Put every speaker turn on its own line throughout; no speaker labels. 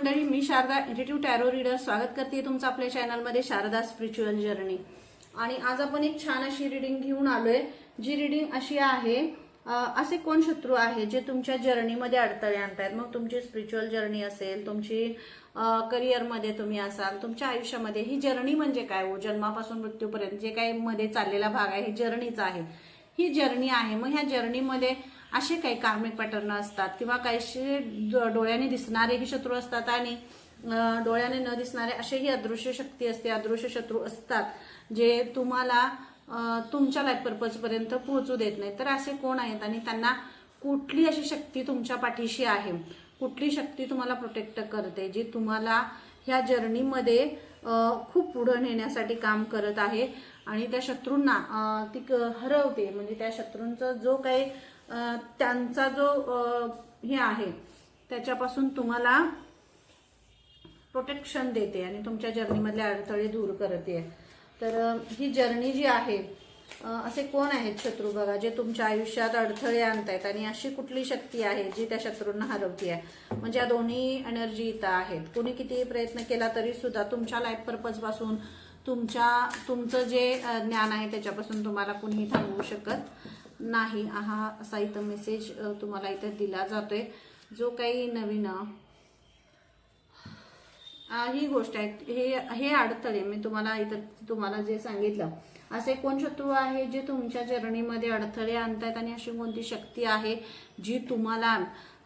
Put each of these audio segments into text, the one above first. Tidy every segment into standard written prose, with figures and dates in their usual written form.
मंडळी, मी Sharda इंट्युटिव्ह tarot reader स्वागत करते तुमचं आपल्या चॅनलमध्ये शारदा स्पिरिच्युअल जर्नी। आणि आज आपण एक छान अशी रीडिंग घेऊन आलोय। जी रीडिंग अशी आहे, असे कोण शत्रू आहे जे तुमच्या जर्नीमध्ये अडथळे आणतात। मग तुमची स्पिरिच्युअल जर्नी असेल, तुमची करिअरमध्ये तुम्ही असाल, तुमच्या आयुष्यामध्ये ही जर्नी म्हणजे काय हो, जन्मापासून मृत्यूपर्यंत जे काही मध्ये चाललेला भाग आहे ही जर्नीच आहे, ही जर्नी आहे। मग ह्या जर्नीमध्ये असे काही कार्मिक पॅटर्न असतात किंवा काहीशे डोळ्याने दिसणारेही शत्रू असतात आणि डोळ्याने न दिसणारे असेही अदृश्य शक्ती असते, अदृश्य शत्रू असतात जे तुम्हाला तुमच्या लाईफ पर्पज पर्यंत पोहोचू देत नाही। तर असे कोण आहेत आणि त्यांना कुठली अशी शक्ती तुमच्या पाठीशी आहे, कुठली शक्ती तुम्हाला प्रोटेक्ट करते, जी तुम्हाला ह्या जर्नीमध्ये खूप पुढे नेण्यासाठी काम करत आहे आणि त्या शत्रूंना ती हरवते। म्हणजे त्या शत्रूंचा जो काही त्यांचा जो हे आहे त्याच्यापासून तुम्हाला प्रोटेक्शन देते आणि तुमच्या जर्नीमधले अडथळे दूर करते। तर ही जर्नी जी आहे, असे कोण आहेत शत्रू बघा जे तुमच्या आयुष्यात अडथळे आणतायत आणि अशी कुठली शक्ती आहे जी त्या शत्रूंना हरवते आहे। म्हणजे या दोन्ही एनर्जी इथं आहेत। कोणी कितीही प्रयत्न केला तरी सुद्धा तुमच्या लाईफ पर्पज पासून तुमचं जे ज्ञान आहे त्याच्यापासून तुम्हाला कुणीही थांबवू शकत नाही। हा असा इथं मेसेज तुम्हाला इथे दिला जातोय। जो काही नवीन ही गोष्ट आहे, हे अडथळे मी तुम्हाला जे सांगितलं, असे कोण शत्रू आहे जे तुमच्या जर्नीमध्ये अडथळे आणतायत आणि अशी कोणती शक्ती आहे जी तुम्हाला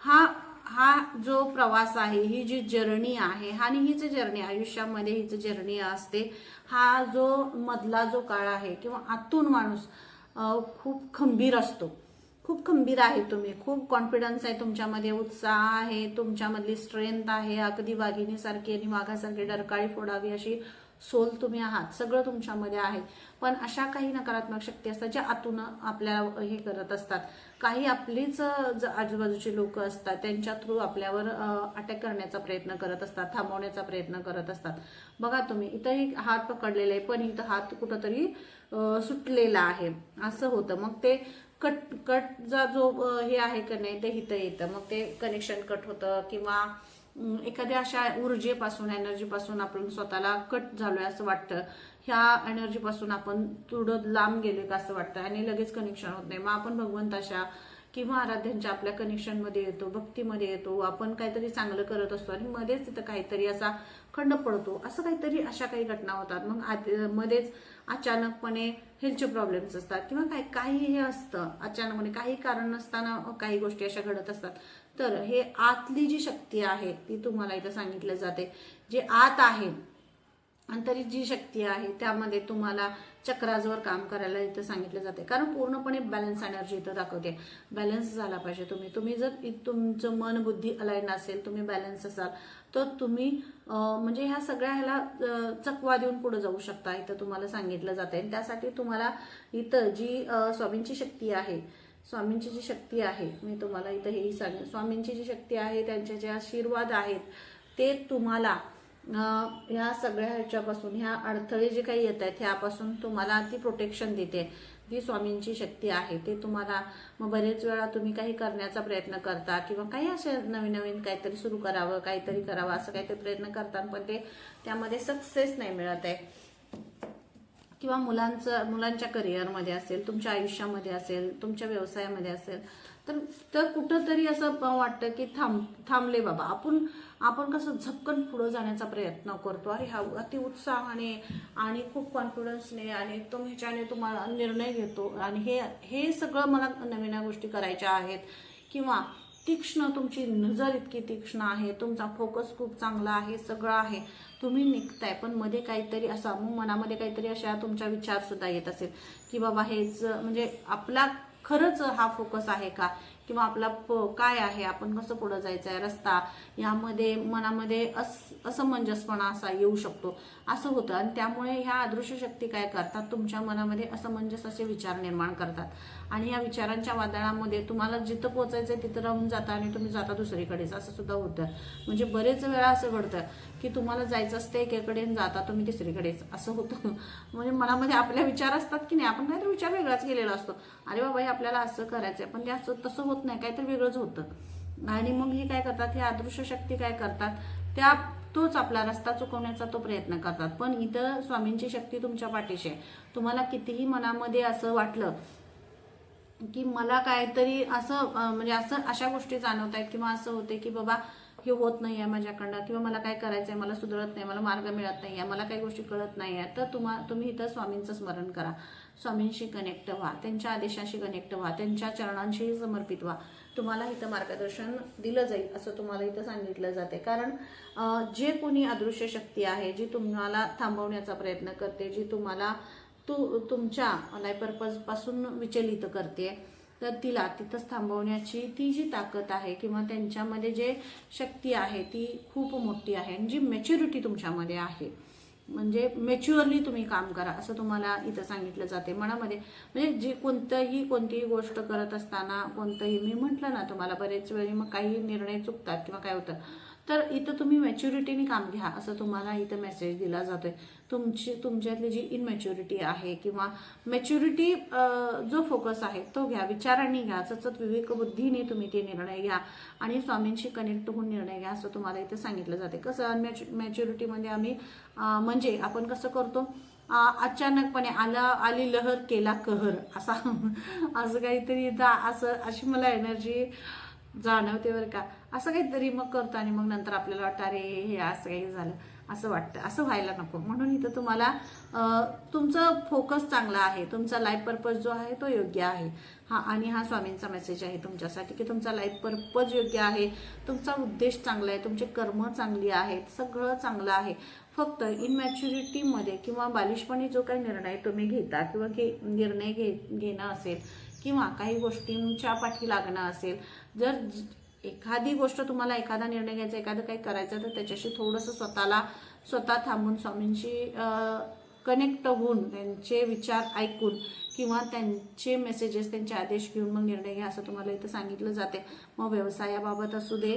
हा जो प्रवास आहे, ही जी जर्नी आहे आणि हीच जर्नी आयुष्यामध्ये हीच जर्नी असते। हा जो मधला जो काळ आहे किंवा आतून माणूस खूप खंबीर असतो, खूप खंबीर आहे, तुम्ही खूप कॉन्फिडन्स आहे तुमच्यामध्ये, उत्साह आहे, तुमच्यामधली स्ट्रेंथ आहे, अगदी वाघिणीसारखी आणि वाघासारखी डरकाळी फोडावी अशी सोल तुम्ही आहात, सगळं तुमच्यामध्ये आहे। पण अशा काही नकारात्मक शक्ती असतात ज्या आतून आपल्याला हे करत असतात। काही आपलीच आजूबाजूचे लोक असतात, त्यांच्या थ्रू आपल्यावर अटॅक करण्याचा प्रयत्न करत असतात, थांबवण्याचा प्रयत्न करत असतात। बघा तुम्ही इथंही हात पकडलेला आहे पण इथं हात कुठंतरी सुटलेला आहे, असं होतं। मग ते कटचा जो हे आहे का नाही ते इथं येतं, मग ते कनेक्शन कट होतं किंवा एखाद्या अशा ऊर्जेपासून एनर्जीपासून आपण स्वतःला कट झालोय असं वाटतं, ह्या एनर्जीपासून आपण थोडं लांब गेलोय का असं वाटतं आणि लगेच कनेक्शन होत नाही। मग आपण भगवंताच्या किंवा आराध्यांच्या आपल्या कनेक्शनमध्ये येतो, भक्तीमध्ये येतो, आपण काहीतरी चांगलं करत असतो आणि मध्येच तिथं काहीतरी असा खंड पडतो, असं काहीतरी अशा काही घटना होतात। मग मध्येच अचानकपणे हेल्थचे प्रॉब्लेम्स असतात किंवा काही हे असतं, अचानकपणे काही कारण नसताना काही गोष्टी अशा घडत असतात। तर हे आतली जी शक्ती आहे ती तुम्हाला इथं सांगितलं जाते, जे आत आहे आंतरिक जी शक्ती आहे त्यामध्ये तुम्हाला चक्राजवर काम करायला इथं सांगितलं जाते। कारण पूर्णपणे बॅलन्स एनर्जी इथं दाखवते, बॅलन्स झाला पाहिजे। तुम्ही जर तुमचं मन बुद्धी अलाइन असेल, तुम्ही बॅलन्स असाल, तर तुम्ही म्हणजे ह्या सगळ्या ह्याला चकवा देऊन पुढे जाऊ शकता, इथं तुम्हाला सांगितलं जाते। आणि त्यासाठी तुम्हाला इथं जी स्वामींची शक्ती आहे, स्वामींची जी शक्ती आहे, मी तुम्हाला इथं हेही सांगेन, स्वामींची जी शक्ती आहे त्यांचे जे आशीर्वाद आहेत ते तुम्हाला ह्या सगळ्या ह्याच्यापासून, ह्या अडथळे जे काही येत आहेत ह्यापासून तुम्हाला ती प्रोटेक्शन देते। जी स्वामींची शक्ती आहे ते तुम्हाला, मग बरेच वेळा तुम्ही काही करण्याचा प्रयत्न करता किंवा काही असे नवीन काहीतरी सुरू करावं, काहीतरी करावं असं काहीतरी प्रयत्न करतात पण त्यामध्ये सक्सेस नाही मिळत आहे, किंवा मुलांच्या करिअरमध्ये असेल, तुमच्या आयुष्यामध्ये असेल, तुमच्या व्यवसायामध्ये असेल, तर कुठंतरी असं वाटतं की थांबले बाबा, आपण कसं झपकन पुढे जाण्याचा प्रयत्न करतो, अरे हा अति उत्साहाने आणि खूप कॉन्फिडन्सने आणि ह्याच्याने तुम्हाला निर्णय घेतो आणि हे सगळं मला नवीन गोष्टी करायच्या आहेत, किंवा तीक्ष्ण तुमची नजर इतकी तीक्ष्ण आहे, तुमचा फोकस खूप चांगला आहे, सगळं आहे, तुम्ही निघताय पण मध्ये काहीतरी असा, मग मनामध्ये काहीतरी अशा तुमच्या विचार सुद्धा येत असेल की बाबा हेच म्हणजे आपला खरंच हा फोकस आहे का, किंवा आपला काय आहे, आपण कसं पुढे जायचं आहे रस्ता, यामध्ये मनामध्ये असमंजसपणा असा येऊ शकतो, असं होतं। आणि त्यामुळे ह्या अदृश्य शक्ती काय करतात, तुमच्या मनामध्ये असमंजस असे विचार निर्माण करतात आणि या विचारांच्या वादळामध्ये तुम्हाला जिथं पोहोचायचंय तिथं राहून जाता आणि तुम्ही जाता दुसरीकडेच, असं सुद्धा होतं। म्हणजे बरेच वेळा असं घडतं की तुम्हाला जायचं असतं एकेकडे, जाता तुम्ही तिसरीकडेच, असं होतं। म्हणजे मनामध्ये आपल्या विचार असतात की नाही, आपण काहीतरी विचार वेगळाच केलेला असतो, अरे बाबा हे आपल्याला असं करायचंय, पण ते तसं होत नाही, काहीतरी वेगळंच होतं। आणि मग हे काय करतात, हे अदृश्य शक्ती काय करतात, तोच आपला रस्ता चुकवण्याचा तो प्रयत्न करतात. पण इथं स्वामींची शक्ती तुमच्या पाठीशी आहे. तुम्हाला कितीही मनामध्ये असं वाटलं की मला काहीतरी असं म्हणजे असं अशा गोष्टी जाणवत आहेत किंवा असं होते की बाबा हे होत नाही आहे माझ्याकडनं, किंवा मला काय करायचं आहे, मला सुधरत नाही, मला मार्ग मिळत नाही आहे, मला काही गोष्टी कळत नाही आहे, तर तुम्ही इथं स्वामींचं स्मरण करा. स्वामींशी कनेक्ट व्हा, त्यांच्या आदेशाशी कनेक्ट व्हा, त्यांच्या चरणांशी समर्पित व्हा. तुम्हाला इथं मार्गदर्शन दिलं जाईल असं तुम्हाला इथं सांगितलं जाते. कारण जे कोणी अदृश्य शक्ती आहे जी तुम्हाला थांबवण्याचा प्रयत्न करते, जी तुम्हाला तुमच्या लाईफ पर्पज पासून विचलित करते, तर तिला तिथंच थांबवण्याची ती जी ताकद आहे किंवा त्यांच्यामध्ये जे शक्ती आहे ती खूप मोठी आहे. आणि जी मॅच्युरिटी तुमच्यामध्ये आहे, म्हणजे मॅच्युअरली तुम्ही काम करा असं तुम्हाला इथं सांगितलं जाते. मनामध्ये म्हणजे जे कोणतीही गोष्ट करत असताना कोणतंही, मी म्हटलं ना तुम्हाला बरेच वेळी मग काही निर्णय चुकतात किंवा काय होतं, तर इथं तुम्ही मॅच्युरिटीने काम घ्या असं तुम्हाला इथं मेसेज दिला जातोय. तुमच्यातली जी इनमॅच्युरिटी आहे किंवा मॅच्युरिटी जो फोकस आहे तो घ्या, विचारांनी घ्या, सतत विवेक बुद्धीने तुम्ही ते निर्णय घ्या आणि स्वामींशी कनेक्ट होऊन निर्णय घ्या असं तुम्हाला इथं सांगितलं जाते. कसं मॅच्युरिटीमध्ये आम्ही म्हणजे आपण कसं करतो, अचानकपणे आली लहर केला कहर असं काहीतरी अशी मला एनर्जी जाणवते बरं का. असं काहीतरी मग करतो आणि मग नंतर आपल्याला वाटतं अरे हे असं काही झालं असं वाटतं. असं व्हायला नको, म्हणून इथं तुम्हाला तुमचं फोकस चांगला आहे, तुमचा लाईफ पर्पज जो आहे तो योग्य आहे. आणि हा स्वामींचा मेसेज आहे तुमच्यासाठी की तुमचा लाईफ पर्पज योग्य आहे, तुमचा उद्देश चांगला आहे, तुमचे कर्म चांगली आहेत, सगळं चांगलं आहे. फक्त इनमॅच्युरिटीमध्ये किंवा बालिशपणे जो काही निर्णय तुम्ही घेता किंवा निर्णय घेणं असेल किंवा काही गोष्टींच्या पाठी लागणं असेल, जर एखादी गोष्ट तुम्हाला एखादा निर्णय घ्यायचा, एखादं काही करायचं, तर त्याच्याशी थोडंसं स्वतः थांबून स्वामींशी कनेक्ट होऊन त्यांचे विचार ऐकून किंवा त्यांचे मेसेजेस, त्यांचे आदेश घेऊन मग निर्णय घ्या असं तुम्हाला इथं सांगितलं जाते. मग व्यवसायाबाबत असू दे,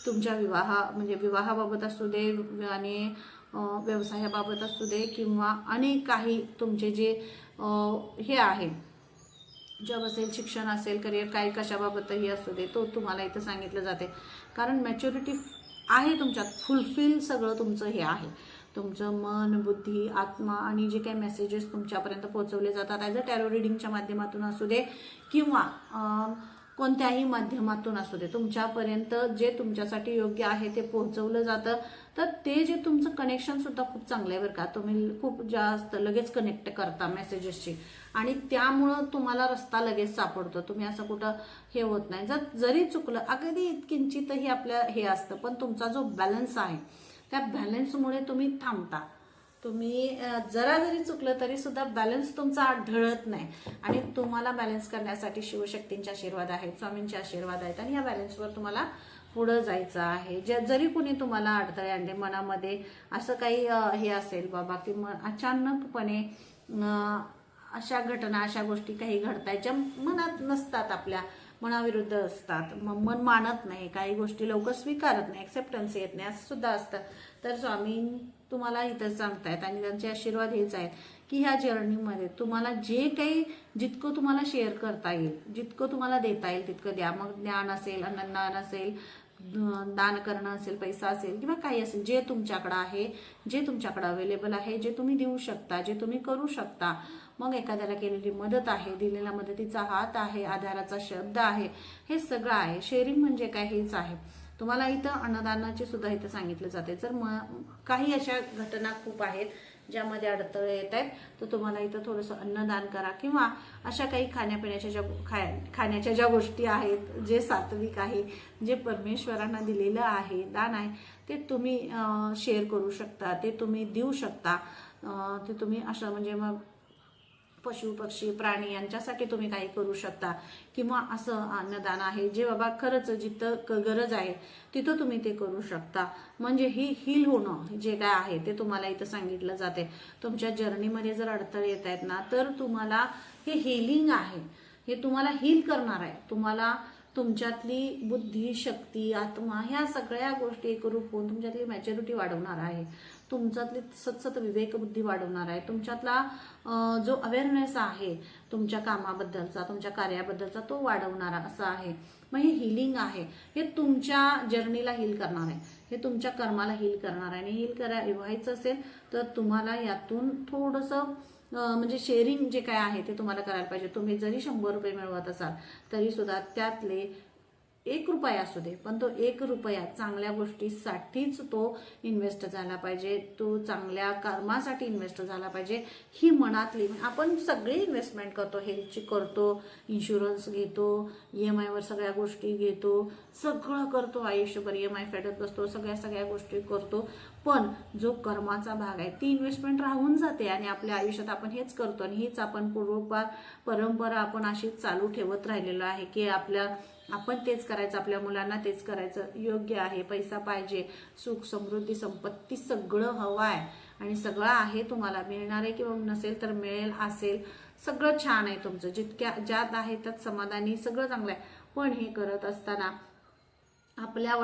तुमच्या विवाहाबाबत असू दे आणि व्यवसायाबाबत असू दे किंवा अनेक काही तुमचे जे हे आहे, जॉब असेल, शिक्षण असेल, करिअर, काही कशाबाबतही असू दे, तो तुम्हाला इथं सांगितलं जाते. कारण मॅच्युरिटी आहे तुमच्यात, फुलफिल सगळं तुमचं हे आहे. तुमचं मन, बुद्धी, आत्मा आणि जे काही मेसेजेस तुमच्यापर्यंत पोहोचवले जातात, ॲज अ टॅरो रिडिंगच्या माध्यमातून असू दे किंवा कोणत्याही माध्यमातून असू दे, तुमच्यापर्यंत जे तुमच्यासाठी योग्य आहे ते पोहोचवलं जातं. तर ते जे तुमचं कनेक्शन सुद्धा खूप चांगलं आहे बरं का. तुम्ही खूप जास्त लगेच कनेक्ट करता मेसेजेसशी आणि त्यामुळं तुम्हाला रस्ता लगेच सापडतो. तुम्ही असं कुठं हे होत नाही. जरी चुकलं अगदी किंचितही आपल्या हे असतं, पण तुमचा जो बॅलन्स आहे त्या बॅलन्समुळे तुम्ही थांबता. तुम्ही जरा जरी चुकलं तरी सुद्धा बॅलन्स तुमचा ढळत नाही आणि तुम्हाला बॅलन्स करण्यासाठी शिवशक्तींचे आशीर्वाद आहेत, स्वामींचे आशीर्वाद आहेत आणि या बॅलन्सवर तुम्हाला पुढं जायचं आहे. जरी कोणी तुम्हाला अडथळे आणले मनामध्ये, असं काही हे असेल बाबा की अचानकपणे अशा घटना, अशा गोष्टी काही घडतायत ज्या मनात नसतात, आपल्या मनाविरुद्ध असतात, मन मानत नाही, काही गोष्टी लवकर स्वीकारत नाही, एक्सेप्टन्स येत नाही, असं सुद्धा असतं. तर स्वामी तुम्हाला इथं सांगतायत आणि त्यांचे आशीर्वाद हेच आहेत की ह्या जर्नीमध्ये तुम्हाला जे काही जितकं तुम्हाला शेअर करता येईल, जितकं तुम्हाला देता येईल तितकं द्या. मग ज्ञान असेल, अन्नदान असेल, दान करणं असेल, पैसा असेल किंवा काही असेल, जे तुमच्याकडं आहे, जे तुमच्याकडं अवेलेबल आहे, जे तुम्ही देऊ शकता, जे तुम्ही करू शकता. मग एखाद्याला केलेली मदत आहे, दिलेल्या मदतीचा हात आहे, आधाराचा शब्द आहे, हे सगळं आहे. शेअरिंग म्हणजे काय, हेच आहे. तुम्हाला इथं अन्नदानाचे सुद्धा इथं सांगितलं जाते. जर काही अशा घटना खूप आहेत ज्यामध्ये अडथळे येत आहेत, तर तुम्हाला इथं थोडंसं अन्नदान करा किंवा अशा काही खाण्याच्या ज्या गोष्टी आहेत, जे सात्विक आहे, जे परमेश्वरांना दिलेलं आहे, दान आहे, ते तुम्ही शेअर करू शकता, ते तुम्ही देऊ शकता. ते तुम्ही असं म्हणजे मग पशु, पक्षी, प्राणी यांच्यासाठी तुम्ही काही करू शकता किंवा असं अन्नदान आहे जे बाबा खरंच जिथं गरज आहे तिथं तुम्ही ते करू शकता. म्हणजे हील होणं जे काय आहे ते तुम्हाला इथं सांगितलं जाते. तुमच्या जर्नीमध्ये जर अडथळे येत आहेत ना, तर तुम्हाला हे हिलिंग आहे, हे तुम्हाला हील करणार आहे. तुम्हाला तुमच्यातली बुद्धी, शक्ती, आत्मा ह्या सगळ्या गोष्टी एकरूप होऊन तुमच्यातली मॅच्युरिटी वाढवणार आहे, तुमच्यातली सतत विवेक बुद्धी वाढवणार आहे, तुमच्यातला जो अवेअरनेस आहे तुमच्या कामाबद्दलचा, तुमच्या कार्याबद्दलचा, तो वाढवणारा असा आहे. मग हे हिलिंग आहे, हे तुमच्या जर्नीला हील करणार आहे. हे तुमच्या कर्माला हील करणार आहे. आणि हील व्हायचं असेल तर तुम्हाला यातून थोडंसं म्हणजे शेअरिंग जे काय आहे ते तुम्हाला करायला पाहिजे. तुम्ही जरी 100 रुपये मिळवत असाल तरी सुद्धा त्यातले 1 रुपया असू दे, पण तो 1 रुपया चांगल्या गोष्टीसाठीच तो इन्व्हेस्ट झाला पाहिजे, तो चांगल्या कर्मासाठी इन्व्हेस्ट झाला पाहिजे. ही मनातली आपण सगळी इन्व्हेस्टमेंट करतो, हेल्थची करतो, इन्शुरन्स घेतो, EMI वर सगळ्या गोष्टी घेतो, सगळं करतो, आयुष्यभर EMI फेडत बसतो, सगळ्या गोष्टी करतो. पण जो कर्माचा भाग आहे ती इन्व्हेस्टमेंट राहून जाते आणि आपल्या आयुष्यात आपण हेच करतो. आणि हीच आपण पूर्वपार परंपरा आपण अशीच चालू ठेवत राहिलेलो आहे की आपण तेच करायचं, आपल्या मुलांना तेच करायचं. योग्य आहे, पैसा पाहिजे, सुख समृद्धी संपत्ती सगळं हवं आहे आणि सगळं आहे, तुम्हाला मिळणार आहे किंवा नसेल तर मिळेल, असेल, सगळं छान आहे तुमचं, ज्यात आहे त्यात समाधानी, सगळं चांगलं आहे. पण हे करत असताना आपल्या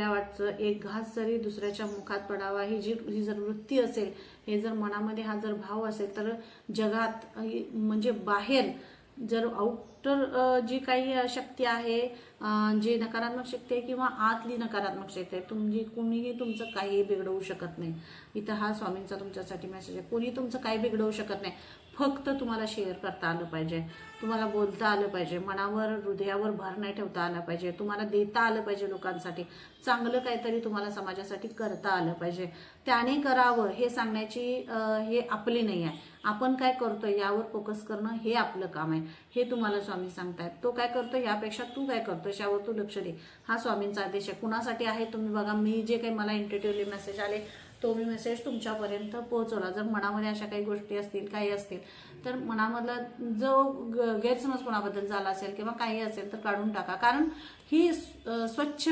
वाटचं एक घास जरी दुसऱ्याच्या मुखात पडावा ही जर वृत्ती असेल, हे जर मनामध्ये हा जर भाव असेल तर जगात म्हणजे बाहेर जर आउटर जी काही शक्ती आहे, जी नकारात्मक शक्ती आहे किंवा आतली नकारात्मक शक्ती आहे, कुणीही तुमचं काही बिघडवू शकत नाही. इथं हा स्वामींचा तुमच्यासाठी मेसेज आहे. कुणी तुमचं काही बिघडवू शकत नाही. फक्त तुम्हाला शेअर करता आलं पाहिजे, तुम्हाला बोलता आलं पाहिजे, मनावर हृदयावर भार नाही ठेवता आला पाहिजे, तुम्हाला देता आलं पाहिजे, लोकांसाठी चांगलं काहीतरी तुम्हाला समाजासाठी करता आलं पाहिजे. त्याने करावं हे सांगण्याची हे आपली नाही आहे. आपण काय करतोय यावर फोकस करणं हे आपलं काम आहे. हे तुम्हाला स्वामी सांगतायत. तो काय करतोय यापेक्षा तू काय करतोय यावर तू लक्ष दे. हा स्वामींचा आदेश आहे. कुणासाठी आहे तुम्ही बघा. मी जे काही मला इंट्युटिव्हली मेसेज आले तो मी मेसेज तुमच्यापर्यंत पोहोचवला. जर मनामध्ये अशा काही गोष्टी असतील, काही असतील तर मनामधला जो गैरसमज कोणाबद्दल झाला असेल किंवा काही असेल तर काढून टाका. कारण ही स्वच्छ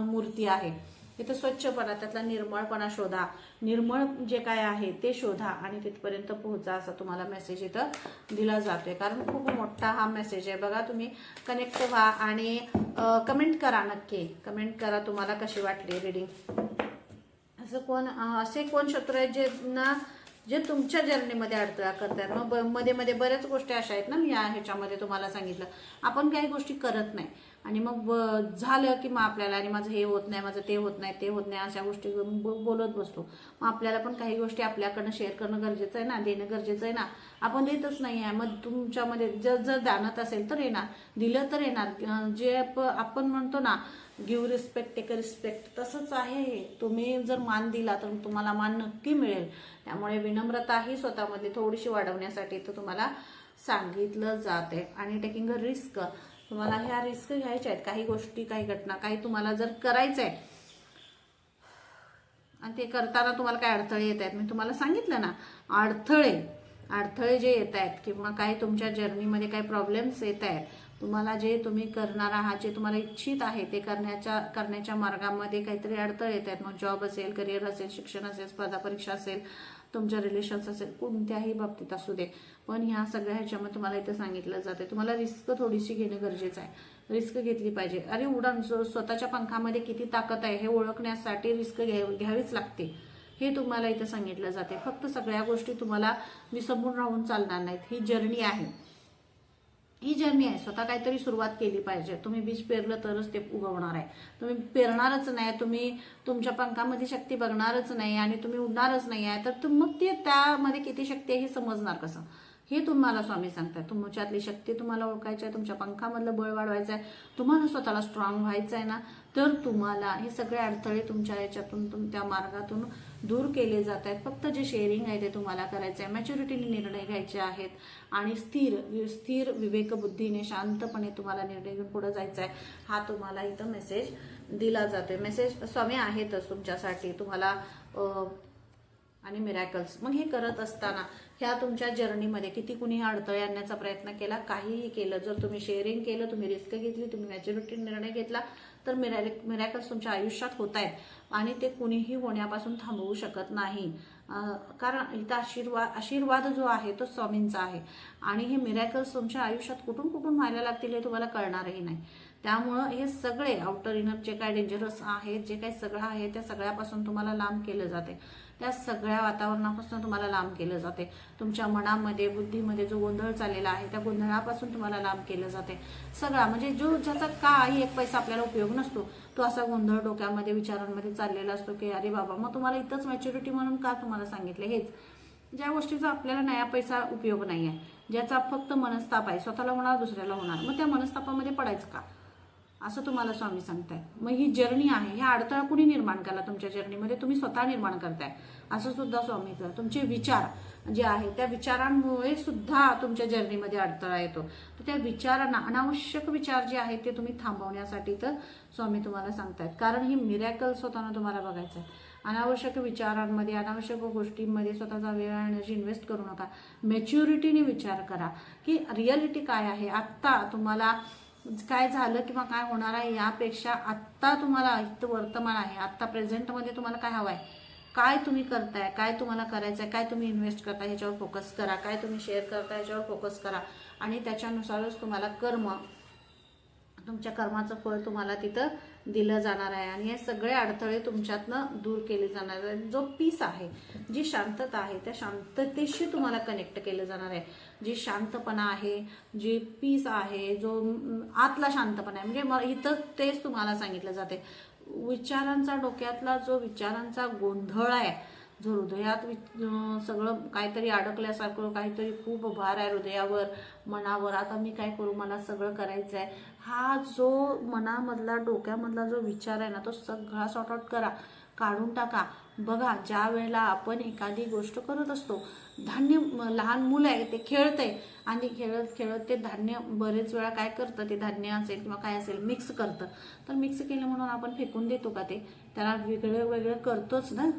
मूर्ती आहे. इथं स्वच्छपणा, त्यातला निर्मळपणा शोधा, निर्मळ जे काय आहे ते शोधा आणि तिथपर्यंत पोहोचा, असा तुम्हाला मेसेज इथं दिला जातोय. कारण खूप मोठा हा मेसेज आहे. बघा, तुम्ही कनेक्ट व्हा आणि कमेंट करा, नक्की कमेंट करा तुम्हाला कशी वाटली रीडिंग. असे कोण शत्रू आहेत जे तुमच्या जर्नीमध्ये अडथळा करतात. मग मध्ये बऱ्याच गोष्टी अशा आहेत ना, मी ह्याच्यामध्ये तुम्हाला सांगितलं, आपण काही गोष्टी करत नाही आणि मग झालं की मग आपल्याला आणि माझं हे होत नाही, माझं ते होत नाही, अशा गोष्टी बोलत बसतो. मग आपल्याला पण काही गोष्टी आपल्याकडनं शेअर करणं गरजेचं आहे ना, देणं गरजेचं आहे ना. आपण देतच नाही आहे. मग तुमच्यामध्ये जर जाणत असेल तर येणार, दिलं तर येणार. जे आपण म्हणतो ना, गिव्ह रिस्पेक्ट टेक रिस्पेक्ट, तसंच आहे हे. तुम्ही जर मान दिला तर तुम्हाला मान नक्की मिळेल. त्यामुळे विनम्रता ही स्वतःमध्ये थोडीशी वाढवण्यासाठी तर तुम्हाला सांगितलं जाते. आणि टेकिंग अ रिस्क, तुम्हाला ह्या रिस्क घ्यायच्या आहेत. काही गोष्टी, काही घटना, काही तुम्हाला जर करायचं आहे आणि ते करताना तुम्हाला काय अडथळे येत आहेत, मी तुम्हाला सांगितलं ना, अडथळे जे येत आहेत किंवा काही तुमच्या जर्नीमध्ये काही प्रॉब्लेम्स येत आहेत, तुम्हाला जे तुम्ही करणार आहात, जे तुम्हाला इच्छित आहे ते करण्याच्या मार्गामध्ये काहीतरी अडथळे येत आहेत. मग जॉब असेल, करिअर असेल, शिक्षण असेल, स्पर्धा परीक्षा असेल, तुमच्या रिलेशन्स असेल, कोणत्याही बाबतीत असू दे. पण ह्या सगळ्या ह्याच्यामध्ये तुम्हाला इथं सांगितलं जाते तुम्हाला रिस्क थोडीशी घेणं गरजेचं आहे. रिस्क घेतली पाहिजे. अरे उडान, स्वतःच्या पंखामध्ये किती ताकद आहे हे ओळखण्यासाठी रिस्क घ्यावीच लागते. हे तुम्हाला इथं सांगितलं जाते. फक्त सगळ्या गोष्टी तुम्हाला विसंबून राहून चालणार नाहीत. ही जर्नी आहे. स्वतः काहीतरी सुरुवात केली पाहिजे. तुम्ही बीज पेरलं तरच ते उगवणार आहे. तुम्ही पेरणारच नाही, तुम्ही तुमच्या पंखामध्ये शक्ती बघणारच नाही आणि तुम्ही उडणारच नाही आहे तर मग ते त्यामध्ये किती शक्ती आहे हे समजणार कसं? हे तुम्हाला स्वामी सांगतात. तुमच्यातली शक्ती तुम्हाला ओळखायची आहे, तुमच्या पंखामधलं बळ वाढवायचं आहे, तुम्हाला स्वतःला स्ट्रॉंग व्हायचं आहे ना, तर तुम्हाला हे सगळे अडथळे तुमच्या याच्यातून त्या मार्गातून दूर केले जात आहेत. फक्त जे शेअरिंग आहे ते तुम्हाला करायचं आहे. मॅच्युरिटीने निर्णय घ्यायचे आहेत आणि स्थिर विवेकबुद्धीने शांतपणे तुम्हाला निर्णय घेऊन पुढे जायचं आहे. हा तुम्हाला इथं मेसेज दिला जातोय. मेसेज स्वामी आहेतच तुमच्यासाठी, तुम्हाला आणि मिरॅकल्स. मग हे करत असताना ह्या तुमच्या जर्नीमध्ये किती कुणी अडथळे आणण्याचा प्रयत्न केला, काहीही केलं, जर तुम्ही शेअरिंग केलं, तुम्ही रिस्क घेतली, तुम्ही मॅच्युरिटी निर्णय घेतला तर मिरॅकल्स तुमच्या आयुष्यात होत आहेत आणि ते कुणीही होण्यापासून थांबवू शकत नाही. कारण इथं आशीर्वाद जो आहे तो स्वामींचा आहे आणि हे मिरॅकल्स तुमच्या आयुष्यात कुठून व्हायला लागतील हे तुम्हाला कळणारही नाही. त्यामुळं हे सगळे आउटर इनर जे काय डेंजरस आहेत, जे काही सगळं आहे त्या सगळ्यापासून तुम्हाला लांब केलं जाते, त्या सगळ्या वातावरणापासून तुम्हाला लांब केलं जाते. तुमच्या मनामध्ये बुद्धीमध्ये जो गोंधळ चाललेला आहे त्या गोंधळापासून तुम्हाला लांब केलं जाते. सगळा म्हणजे जो ज्याचा काही एक पैसा आपल्याला उपयोग नसतो तो असा गोंधळ डोक्यामध्ये विचारांमध्ये चाललेला असतो की अरे बाबा, मग तुम्हाला इथंच मॅच्युरिटी म्हणून का तुम्हाला सांगितलं, हेच ज्या गोष्टीचा आपल्याला नया पैसा उपयोग नाही आहे, ज्याचा फक्त मनस्ताप आहे, स्वतःला होणार दुसऱ्याला होणार, मग त्या मनस्तापामध्ये पडायचं का, असं तुम्हाला स्वामी सांगताय. मग ही जर्नी आहे, ह्या अडथळा कुणी निर्माण केला तुमच्या जर्नीमध्ये, तुम्ही स्वतः निर्माण करताय असं सुद्धा स्वामी कर. तुमचे विचार जे आहे त्या विचारांमुळे सुद्धा तुमच्या जर्नीमध्ये अडथळा येतो. तर त्या विचारांना, अनावश्यक विचार जे आहेत ते तुम्ही थांबवण्यासाठी तर स्वामी तुम्हाला सांगतायत. कारण ही मिरॅकल स्वतःनं तुम्हाला बघायचं आहे. अनावश्यक विचारांमध्ये, अनावश्यक गोष्टींमध्ये स्वतःचा वेळ एनर्जी इन्व्हेस्ट करू नका. मॅच्युरिटीने विचार करा की रिअलिटी काय आहे, आत्ता तुम्हाला काय झालं किंवा काय होणार आहे यापेक्षा आत्ता तुम्हाला वर्तमान आहे, आत्ता प्रेझेंटमध्ये तुम्हाला काय हवं आहे, काय तुम्ही करताय, काय तुम्हाला करायचं आहे, काय तुम्ही इन्व्हेस्ट करताय ह्याच्यावर फोकस करा, काय तुम्ही शेअर करताय ह्याच्यावर फोकस करा. आणि त्याच्यानुसारच तुम्हाला तुमच्या कर्माचं फळ तुम्हाला तिथं दिलं जाणार आहे. आणि हे सगळे अडथळे तुमच्यातनं दूर केले जाणार आहे. जो पीस आहे, जी शांतता आहे, त्या शांततेशी तुम्हाला कनेक्ट केलं जाणार आहे. जी शांतपणा आहे, जी पीस आहे, जो आतला शांतपणा आहे, म्हणजे इथं तेच तुम्हाला सांगितलं जाते. विचारांचा, डोक्यातला जो विचारांचा गोंधळ आहे, जो हृदयात सगळं काहीतरी अडकल्यासारखं, काहीतरी खूप भार आहे हृदयावर, मनावर, आता मी काय करू, मला सगळं करायचं आहे, हा जो मनामधला, डोक्यामधला जो विचार आहे ना, तो सगळा सॉर्ट आउट करा, काढून टाका. बघा, ज्या वेळेला आपण एखादी गोष्ट करत असतो, धान्य, लहान मुलं आहे ते खेळतंय आणि खेळत खेळत ते धान्य बरेच वेळा काय करतं, ते धान्य असेल किंवा काय असेल मिक्स करतं. तर मिक्स केलं म्हणून आपण फेकून देतो का, ते त्याला वेगळं वेगळं करतोच ना,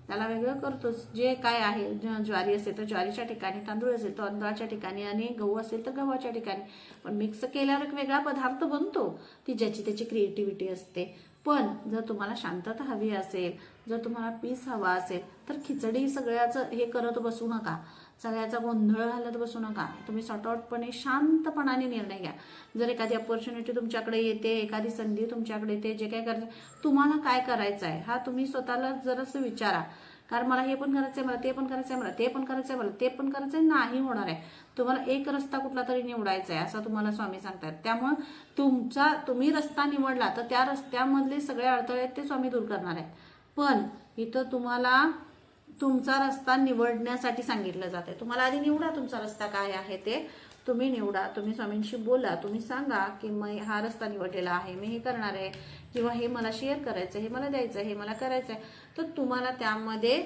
त्याला वेगळं करतोच. जे काय आहे, ज्वारी असेल तर ज्वारीच्या ठिकाणी, तांदूळ असेल तर तांदळाच्या ठिकाणी, आणि गहू असेल तर गव्हाच्या ठिकाणी. पण मिक्स केल्यावर एक वेगळा पदार्थ बनतो, ती ज्याची त्याची क्रिएटिव्हिटी असते. पण जर तुम्हाला शांतता हवी असेल, जर तुम्हाला पीस हवा असेल, तर खिचडी सगळ्याचं हे करत बसू नका, सगळ्याचा गोंधळ घालत बसू नका. तुम्ही सॉर्टआउटपणे शांतपणाने निर्णय घ्या. जर एखादी अपॉर्च्युनिटी तुमच्याकडे येते, एखादी संधी तुमच्याकडे येते, जे काय करायचं, तुम्हाला काय करायचं आहे हा तुम्ही स्वतःला जरासं विचारा. कारण मला हे पण करायचंय, मला ते पण करायचंय, मला ते पण करायचंय, मला ते पण करायचंय, नाही होणार आहे. तुम्हाला एक रस्ता कुठला तरी निवडायचा आहे असं तुम्हाला स्वामी सांगतात. त्यामुळे तुम्ही रस्ता निवडला तर त्या रस्त्यामधले सगळे अडथळे आहेत ते स्वामी दूर करणार आहेत. पण इथं तुम्हाला तुमचा रस्ता निवडण्यासाठी सांगितलं जाते. तुम्हाला आधी निवडा, तुमचा रस्ता काय आहे ते तुम्ही निवडा. तुम्ही स्वामींशी बोला, तुम्ही सांगा की मी हा रस्ता निवडलेला आहे, मी हे करणार आहे, किंवा हे मला शेअर करायचं, हे मला द्यायचं, हे मला करायचं आहे. तर तुम्हाला त्यामध्ये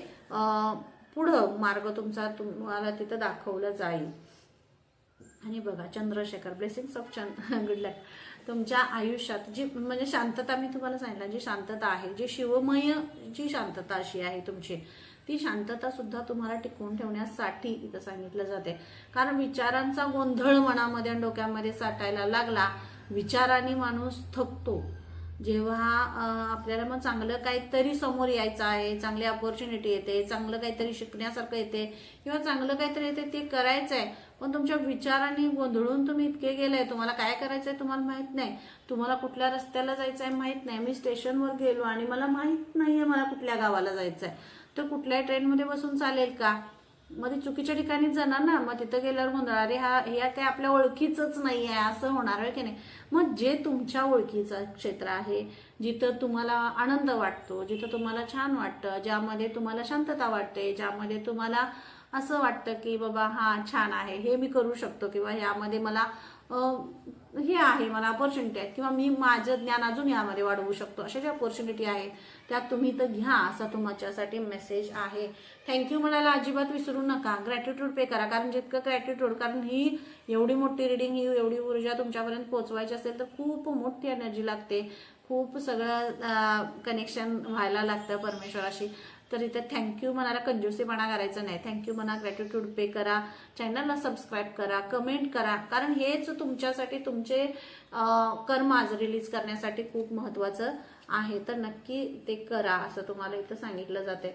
पुढं मार्ग तुम्हाला तिथं दाखवलं जाईल. आणि बघा, चंद्रशेखर, ब्लेसिंग्स ऑफ गुड लक. तुमच्या आयुष्यात जी म्हणजे शांतता मी तुम्हाला सांगितलं, जी शांतता आहे, जी शिवमय जी शांतता अशी आहे तुमची, ती शांतता सुद्धा तुम्हाला टिकवून ठेवण्यासाठी इथं सांगितलं जाते. कारण विचारांचा गोंधळ मनामध्ये आणि डोक्यामध्ये साठायला लागला, विचारांनी माणूस थकतो. जेव्हा आपल्याला मग चांगलं काहीतरी समोर यायचं आहे, चांगली अपॉर्च्युनिटी येते, चांगलं काहीतरी शिकण्यासारखं येते किंवा चांगलं काहीतरी येते, ते करायचं आहे, पण तुमच्या विचारांनी गोंधळून तुम्ही इतके गेलाय, तुम्हाला काय करायचंय तुम्हाला माहित नाही, तुम्हाला कुठल्या रस्त्याला जायचंय माहित नाही. मी स्टेशनवर गेलो आणि मला माहित नाहीये मला कुठल्या गावाला जायचंय, तर कुठल्या ट्रेनमध्ये बसून चालेल का, मग ती चुकीच्या ठिकाणीच जाणार ना. मग तिथं गेल्यावर गोंधळ, अरे हे काय आपल्या ओळखीचंच नाही आहे असं होणार आहे की नाही. मग जे तुमच्या ओळखीचं क्षेत्र आहे, जिथं तुम्हाला आनंद वाटतो, जिथं तुम्हाला छान वाटतं, ज्यामध्ये तुम्हाला शांतता वाटते, ज्यामध्ये तुम्हाला असं वाटतं की बाबा हा छान आहे, हे मी करू शकतो, किंवा यामध्ये मला हे आहे, मला अपॉर्च्युनिटी आहे, किंवा मी माझं ज्ञान अजून यामध्ये वाढवू शकतो, अशा ज्या अपॉर्च्युनिटी आहेत त्यात तुम्ही तर घ्या, असा तुमच्यासाठी मेसेज आहे. थँक्यू म्हणायला अजिबात विसरू नका, ग्रॅटिट्यूड पे करा. कारण जितकं ग्रॅटिट्यूड, कारण ही एवढी मोठी रिडिंग, ही एवढी ऊर्जा तुमच्यापर्यंत पोहोचवायची असेल तर खूप मोठी एनर्जी लागते, खूप सगळं कनेक्शन व्हायला लागतं परमेश्वराशी. तर इथे थँक्यू म्हणायला कंजूसीपणा करायचं नाही. थँक्यू म्हणा, ग्रॅटिट्यूड पे करा, चॅनलला सबस्क्राईब करा, कमेंट करा, कारण हेच तुमच्यासाठी तुमचे कर्म आज रिलीज करण्यासाठी खूप महत्त्वाचं आहे. तर नक्की ते करा असं तुम्हाला इथं सांगितलं जाते.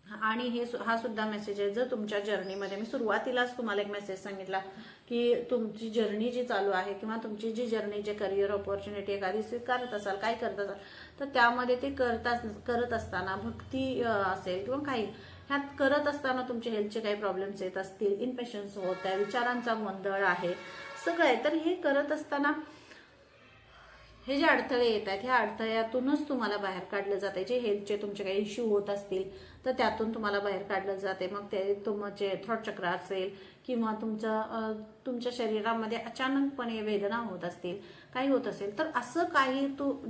आणि हा सुद्धा मेसेज आहे, जर तुमच्या जर्नीमध्ये मी सुरुवातीलाच तुम्हाला एक मेसेज सांगितला की तुमची जर्नी जी चालू आहे किंवा तुमची जी जर्नी जे करिअर ऑपॉर्च्युनिटी एखादी स्वीकारत असाल, काय करत असाल, तर त्यामध्ये ते करत असताना भक्ती असेल किंवा काही ह्यात करत असताना तुमचे हेल्थचे काही प्रॉब्लेम्स येत असतील, इन्फेक्शन्स होत आहे, विचारांचा गोंधळ आहे, सगळं आहे. तर हे करत असताना हे जे अडथळे येत आहेत, ह्या अडथळ्यातूनच तुम्हाला बाहेर काढलं जाते. जे हेल्थचे तुमचे काही इश्यू होत असतील तर त्यातून तुम्हाला बाहेर काढलं जाते. मग ते तुमचे थ्रॉट चक्र असेल किंवा तुमच्या शरीरामध्ये अचानकपणे वेदना होत असतील, काही होत असेल, तर असं काही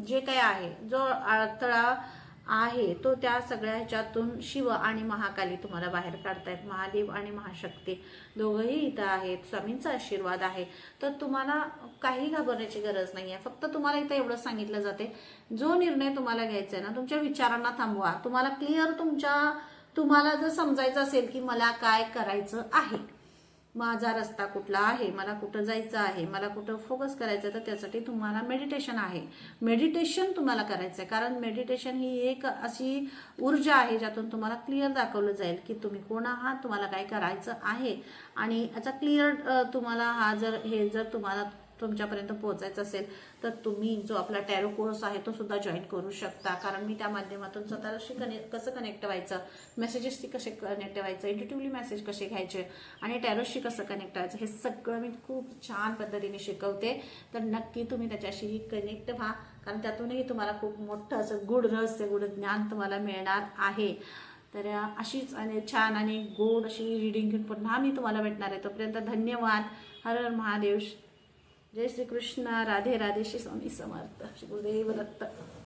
जे काही आहे, जो अडथळा आहे, तो त्या सगळ्या ह्याच्यातून शिव आणि महाकाली तुम्हाला बाहेर काढतायत. महादेव आणि महाशक्ती दोघंही इथं आहेत. स्वामींचा आशीर्वाद आहे. तर तुम्हाला काही घाबरण्याची गरज नाही आहे. फक्त तुम्हाला इथं एवढंच सांगितलं जाते, जो निर्णय तुम्हाला घ्यायचा आहे ना, तुमच्या विचारांना थांबवा. तुम्हाला क्लिअर तुम्हाला जर समजायचं असेल की मला काय करायचं आहे, माझा रस्ता कुठला आहे, मला कुठं जायचं आहे, मला कुठं फोकस करायचं, तर त्यासाठी तुम्हाला मेडिटेशन आहे. मेडिटेशन तुम्हाला करायचं आहे, कारण मेडिटेशन ही एक अशी ऊर्जा आहे ज्यातून तुम्हाला क्लिअर दाखवलं जाईल की तुम्ही कोण आहात, तुम्हाला काय करायचं आहे. आणि याचा क्लिअर तुम्हाला जर तुम्हाला तुमच्यापर्यंत पोहोचायचं असेल तर तुम्ही जो आपला टॅरो कोर्स आहे तो सुद्धा जॉईन करू शकता. कारण मी त्या माध्यमातून स्वतःशी कसं कनेक्ट व्हायचं, मेसेजेसशी कसे कनेक्ट व्हायचं, इंट्युटिव्हली मेसेज कसे घ्यायचे आणि टॅरोशी कसं कनेक्ट व्हायचं, हे सगळं मी खूप छान पद्धतीने शिकवते. तर नक्की तुम्ही त्याच्याशी कनेक्ट व्हा, कारण त्यातूनही तुम्हाला खूप मोठं असं गूढ रहस्य, गूढ ज्ञान तुम्हाला मिळणार आहे. तर अशीच आणि छान आणि गोड अशी रीडिंग घेऊन पुन्हा मी तुम्हाला भेटणार आहे. तोपर्यंत धन्यवाद. हर हर महादेव. जय श्री कृष्ण. राधे राधे. श्री स्वामी समर्थ. श्री गुरुदेव दत्त.